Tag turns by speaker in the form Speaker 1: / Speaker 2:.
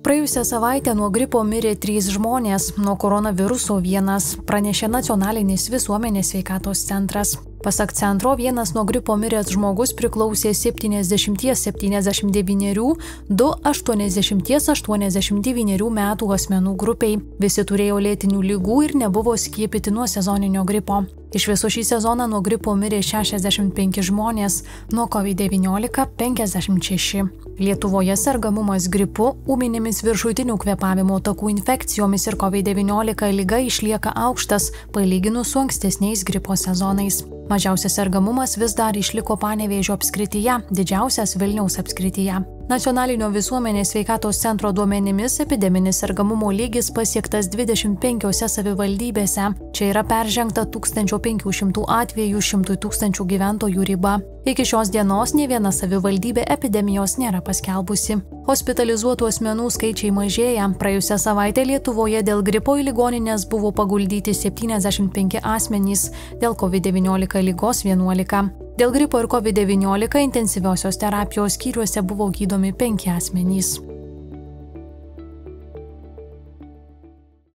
Speaker 1: Praėjusią savaitę nuo gripo mirė 3 žmonės, nuo koronaviruso 1, pranešė Nacionalinis visuomenės sveikatos centras. Pasak centro, vienas nuo gripo miręs žmogus priklausė 70–79, 2 80–89 metų asmenų grupiai. Visi turėjo lėtinių ligų ir nebuvo skiepyti nuo sezoninio gripo. Iš viso šį sezoną nuo gripo mirė 65 žmonės, nuo COVID-19 – 56. Lietuvoje sergamumas gripu, ūminėmis viršutinių kvėpavimo takų infekcijomis ir COVID-19 liga išlieka aukštas, palyginus su ankstesniais gripo sezonais. Mažiausias sergamumas vis dar išliko Panevėžio apskrityje, didžiausias Vilniaus apskrityje. Nacionalinio visuomenės sveikatos centro duomenimis epideminis sergamumo lygis pasiektas 25 savivaldybėse. Čia yra peržengta 1500 atvejų 100 000 gyventojų riba. Iki šios dienos nė viena savivaldybė epidemijos nėra paskelbusi. Hospitalizuotų asmenų skaičiai mažėja. Praėjusią savaitę Lietuvoje dėl gripo į ligonines buvo paguldyti 75 asmenys, dėl COVID-19 ligos 11. Dėl gripo ir COVID-19 intensyviosios terapijos skyriuose buvo gydomi 5 asmenys.